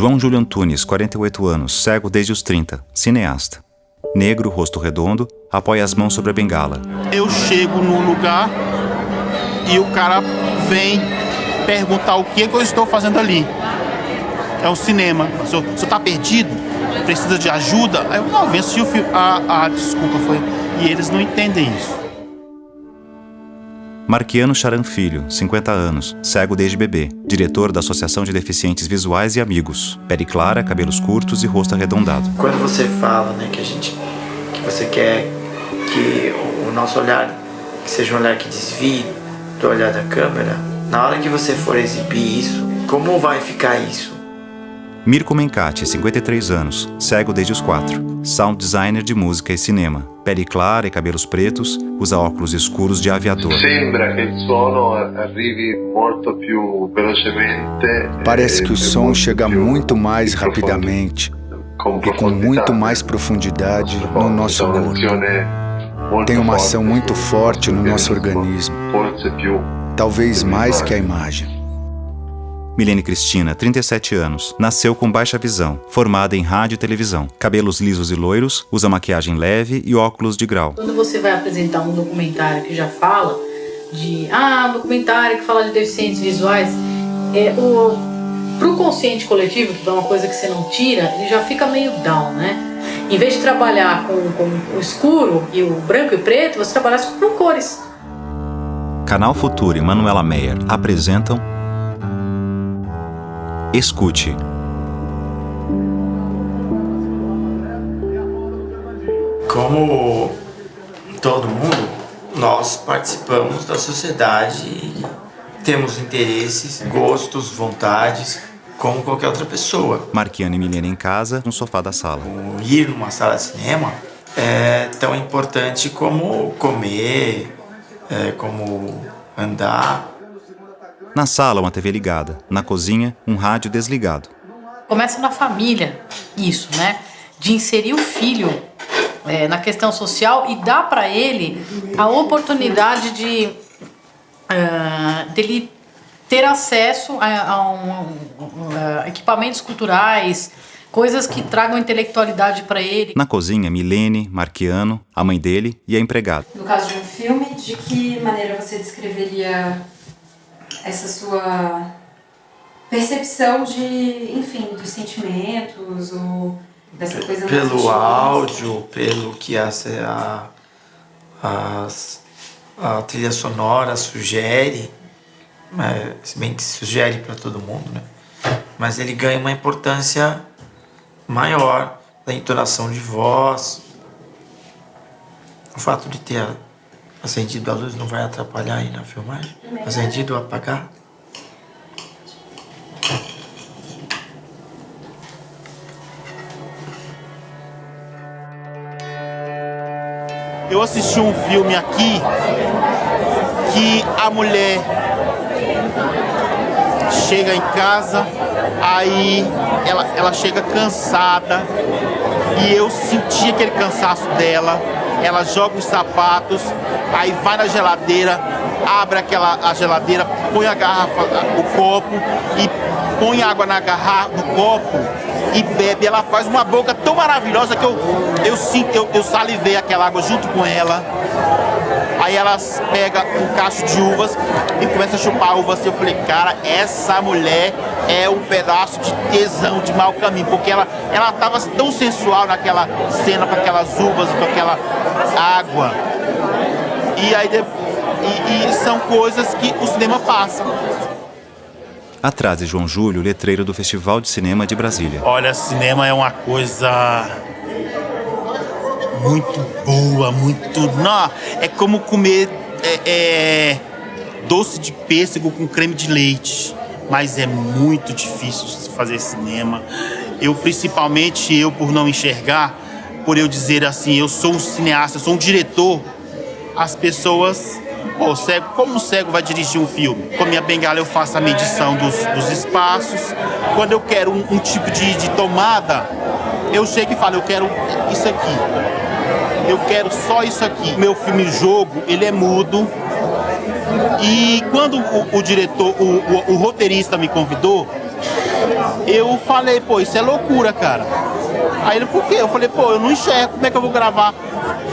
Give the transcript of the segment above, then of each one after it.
João Júlio Antunes, 48 anos, cego desde os 30, cineasta. Negro, rosto redondo, apoia as mãos sobre a bengala. Eu chego num lugar e o cara vem perguntar o que eu estou fazendo ali. É um cinema. O senhor tá perdido? Precisa de ajuda? Aí eu não, vem assistir o filme. Desculpa, foi. E eles não entendem isso. Marquiano Charan Filho, 50 anos, cego desde bebê, diretor da Associação de Deficientes Visuais e Amigos. Pele clara, cabelos curtos e rosto arredondado. Quando você fala, né, que você quer que o nosso olhar que seja um olhar que desvie do olhar da câmera, na hora que você for exibir isso, como vai ficar isso? Mirko Mencati, 53 anos, cego desde os 4. Sound designer de música e cinema. Pele clara e cabelos pretos, usa óculos escuros de aviador. Sembra que o som arrivi molto più velocemente. Parece que o som chega muito mais rapidamente e com muito mais profundidade no nosso corpo. Tem uma ação muito forte no nosso organismo, talvez mais que a imagem. Milene Cristina, 37 anos, nasceu com baixa visão, formada em rádio e televisão. Cabelos lisos e loiros, usa maquiagem leve e óculos de grau. Quando você vai apresentar um documentário que já fala um documentário que fala de deficientes visuais, pro consciente coletivo, que é uma coisa que você não tira, ele já fica meio down, né? Em vez de trabalhar com o escuro e o branco e o preto, você trabalha com cores. Canal Futuro e Manuela Meyer apresentam Escute. Como todo mundo, nós participamos da sociedade e temos interesses, gostos, vontades, como qualquer outra pessoa. Marquiano e Milene em casa, no sofá da sala. Ir numa sala de cinema é tão importante como comer, como andar. Na sala, uma TV ligada. Na cozinha, um rádio desligado. Começa na família, isso, né? De inserir o filho na questão social e dar para ele a oportunidade dele ter acesso a equipamentos culturais, coisas que tragam intelectualidade para ele. Na cozinha, Milene, Marquiano, a mãe dele e a empregada. No caso de um filme, de que maneira você descreveria essa sua percepção dos sentimentos ou dessa coisa pelo áudio, pelo que a trilha sonora sugere, se bem que sugere para todo mundo, né? Mas ele ganha uma importância maior da entonação de voz. O fato de ter acendido a luz não vai atrapalhar aí na filmagem? Acendido ou apagado? Eu assisti um filme aqui que a mulher chega em casa, aí ela chega cansada e eu senti aquele cansaço dela. Ela joga os sapatos, aí vai na geladeira, abre a geladeira, põe a garrafa, o copo e põe água na garrafa, no copo e bebe. Ela faz uma boca tão maravilhosa que eu salivei aquela água junto com ela. Aí ela pega um cacho de uvas e começa a chupar uvas. Eu falei, cara, essa mulher é um pedaço de tesão, de mau caminho, porque ela tava tão sensual naquela cena, com aquelas uvas, com aquela água. E aí e são coisas que o cinema passa. Atrás de João Júlio, letreiro do Festival de Cinema de Brasília. Olha, cinema é uma coisa muito boa, muito... Não, é como comer doce de pêssego com creme de leite. Mas é muito difícil de fazer cinema. Principalmente por não enxergar, por eu dizer assim, eu sou um cineasta, eu sou um diretor, as pessoas... cego, como o cego vai dirigir um filme? Com a minha bengala eu faço a medição dos espaços. Quando eu quero um tipo de tomada, eu chego e falo, eu quero isso aqui. Eu quero só isso aqui. Meu filme Jogo, ele é mudo. E quando o diretor, o roteirista me convidou, eu falei, pô, isso é loucura, cara. Aí ele, por quê? Eu falei, pô, eu não enxergo, como é que eu vou gravar,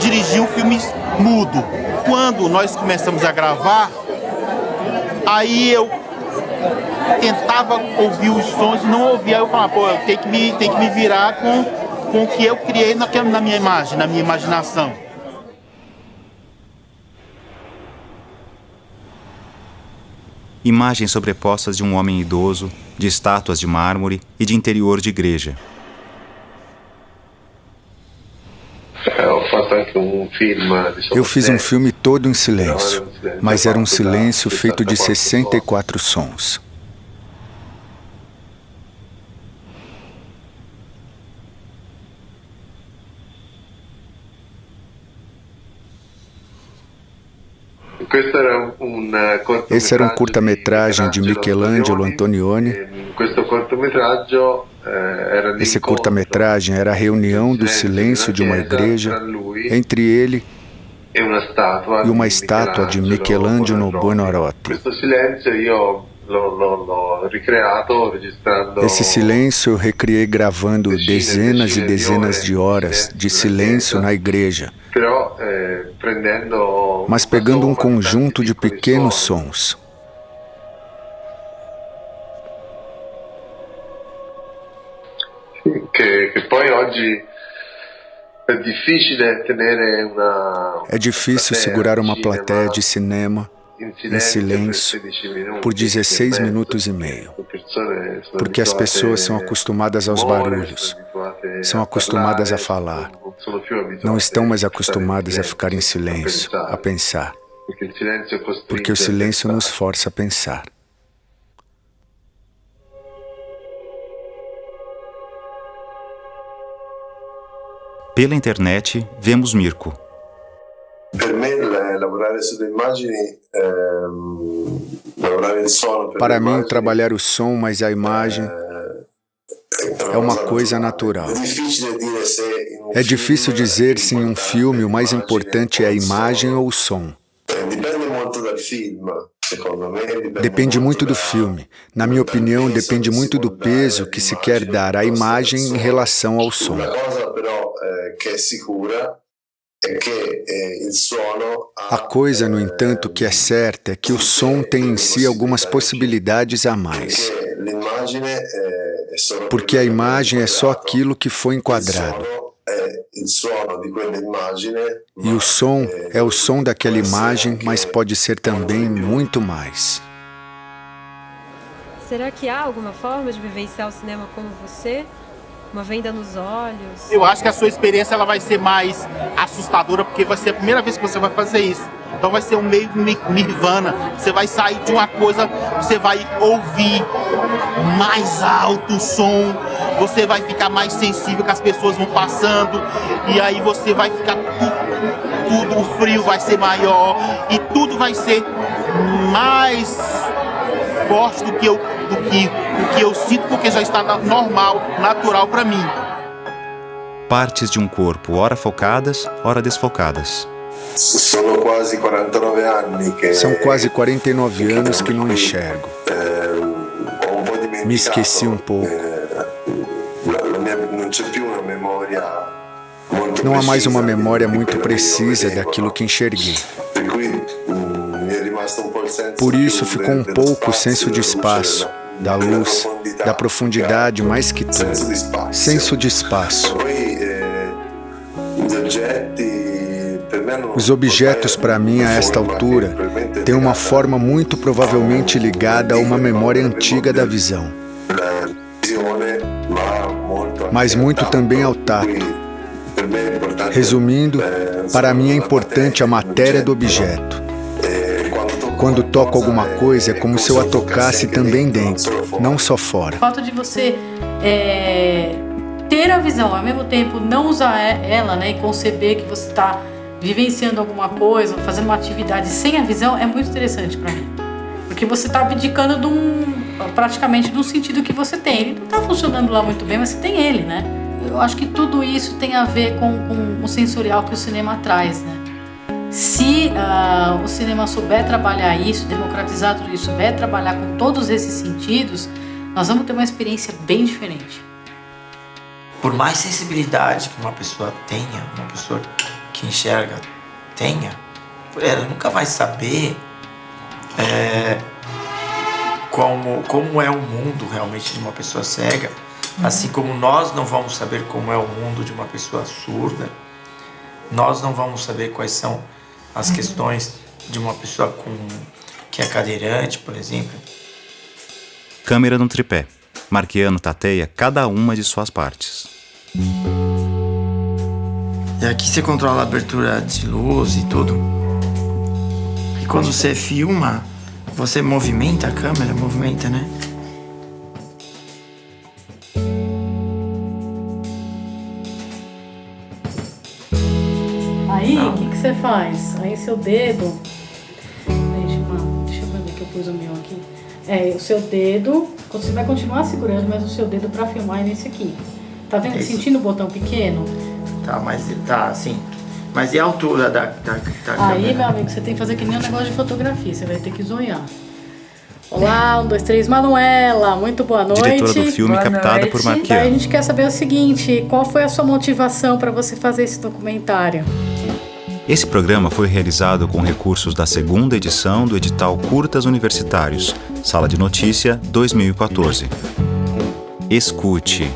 dirigir um filme mudo? Quando nós começamos a gravar, aí eu tentava ouvir os sons e não ouvia. Aí eu falava, pô, eu tenho que me virar com o que eu criei na minha imagem, na minha imaginação. Imagens sobrepostas de um homem idoso, de estátuas de mármore e de interior de igreja. Eu fiz um filme todo em silêncio, mas era um silêncio feito de 64 sons. Esse era um curta-metragem de Michelangelo Antonioni. Esse curta-metragem era a reunião do silêncio de uma igreja entre ele e uma estátua de Michelangelo Buonarroti. Esse silêncio eu recriei gravando dezenas e dezenas de horas de silêncio na igreja, mas pegando um conjunto de pequenos sons. É difícil segurar uma plateia de cinema em silêncio por 16 minutos e meio, porque as pessoas são acostumadas aos barulhos, são acostumadas a falar, não estão mais acostumadas a ficar em silêncio, a pensar, porque o silêncio nos força a pensar. Pela internet, vemos Mirko. Para mim, trabalhar o som, mas a imagem é uma coisa natural. É difícil dizer se em um filme o mais importante é a imagem ou o som. Depende muito do filme. Na minha opinião, depende muito do peso que se quer dar à imagem em relação ao som. A coisa, no entanto, que é certa é que o som tem em si algumas possibilidades a mais. Porque a imagem é só aquilo que foi enquadrado. E o som é o som daquela imagem, mas pode ser também muito mais. Será que há alguma forma de vivenciar o cinema como você? Uma venda nos olhos? Eu acho que a sua experiência ela vai ser mais assustadora, porque vai ser a primeira vez que você vai fazer isso. Então vai ser um meio nirvana. Você vai sair de uma coisa, você vai ouvir mais alto o som, você vai ficar mais sensível que as pessoas vão passando, e aí você vai ficar tudo, o frio vai ser maior, e tudo vai ser mais forte do que eu sinto, porque já está normal, natural para mim. Partes de um corpo, ora focadas, ora desfocadas. São quase 49 anos que não enxergo. Me esqueci um pouco. Não há mais uma memória muito precisa daquilo que enxerguei. Por isso ficou um pouco o senso de espaço, da luz, da profundidade mais que tudo. Senso de espaço. Os objetos, para mim, a esta altura, têm uma forma muito provavelmente ligada a uma memória antiga da visão, mas muito também ao tato. Resumindo, para mim é importante a matéria do objeto. Quando toco alguma coisa, é como se eu a tocasse também dentro, não só fora. O fato de você ter a visão, ao mesmo tempo não usar ela, né, e conceber que você está vivenciando alguma coisa, fazendo uma atividade sem a visão, é muito interessante para mim. Porque você está abdicando praticamente de um sentido que você tem. Ele não está funcionando lá muito bem, mas você tem ele, né? Eu acho que tudo isso tem a ver com o sensorial que o cinema traz, né? Se o cinema souber trabalhar isso, democratizar tudo isso, souber trabalhar com todos esses sentidos, nós vamos ter uma experiência bem diferente. Por mais sensibilidade que uma pessoa tenha, uma pessoa que enxerga tenha, ela nunca vai saber como é o mundo realmente de uma pessoa cega, assim como nós não vamos saber como é o mundo de uma pessoa surda, nós não vamos saber quais são as questões de uma pessoa que é cadeirante, por exemplo. Câmera no tripé. Marquiano tateia cada uma de suas partes. E aqui você controla a abertura de luz e tudo. E quando você filma, você movimenta a câmera, movimenta, né? Aí, o que você faz? Aí seu dedo... Deixa eu ver onde que eu pus o meu aqui. O seu dedo, você vai continuar segurando, mas o seu dedo pra filmar é nesse aqui. Tá vendo? Esse. Sentindo o botão pequeno? Tá, mas tá assim. Mas e a altura da câmera? Aí, meu amigo, você tem que fazer que nem um negócio de fotografia. Você vai ter que zoiar. Olá, 1, 2, 3, Manuela. Muito boa noite. Diretora do filme Boa captada noite. por Daí a Marquiano. gente quer saber o seguinte, qual foi a sua motivação para você fazer esse documentário? Esse programa foi realizado com recursos da segunda edição do edital Curtas Universitários, Sala de Notícia 2014. Escute.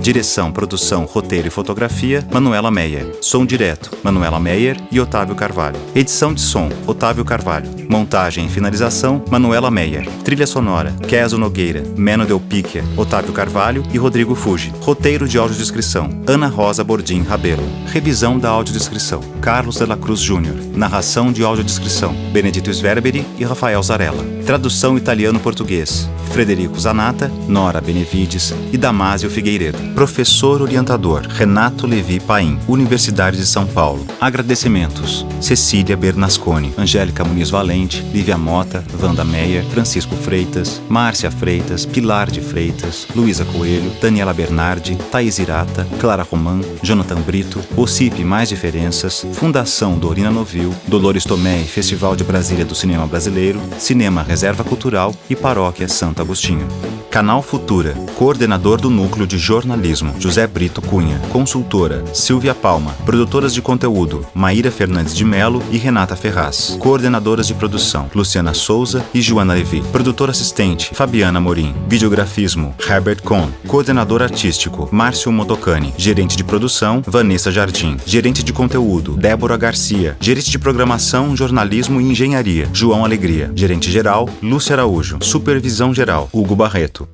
Direção, produção, roteiro e fotografia, Manuela Meyer. Som direto, Manuela Meyer e Otávio Carvalho. Edição de som, Otávio Carvalho. Montagem e finalização, Manuela Meyer. Trilha sonora, Keso Nogueira, Meno Del Picchia, Otávio Carvalho e Rodrigo Fuji. Roteiro de audiodescrição, Ana Rosa Bordim Rabelo. Revisão da audiodescrição, Carlos de la Cruz Júnior. Narração de audiodescrição, Benedito Sverberi e Rafael Zarella. Tradução italiano-português, Frederico Zanata, Nora Benevides e Damásio Figueiredo. Professor orientador, Renato Levi Paim, Universidade de São Paulo. Agradecimentos, Cecília Bernasconi, Angélica Muniz Valente, Lívia Mota, Wanda Meyer, Francisco Freitas, Márcia Freitas, Pilar de Freitas, Luísa Coelho, Daniela Bernardi, Thaís Irata, Clara Roman, Jonathan Brito, OCIP Mais Diferenças, Fundação Dorina Novil, Dolores Tomé e Festival de Brasília do Cinema Brasileiro, Cinema Reserva Cultural e Paróquia Santo Agostinho. Canal Futura, coordenador do Núcleo de Jornalismo, José Brito Cunha. Consultora, Silvia Palma. Produtoras de conteúdo, Maíra Fernandes de Melo e Renata Ferraz. Coordenadoras de produção, Luciana Souza e Joana Levi. Produtora assistente, Fabiana Morim. Videografismo, Herbert Kohn. Coordenador artístico, Márcio Motocani. Gerente de produção, Vanessa Jardim. Gerente de conteúdo, Débora Garcia. Gerente de programação, jornalismo e engenharia, João Alegria. Gerente geral, Lúcia Araújo. Supervisão geral, Hugo Barreto.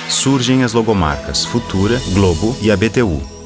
Surgem as logomarcas Futura, Globo e ABTU.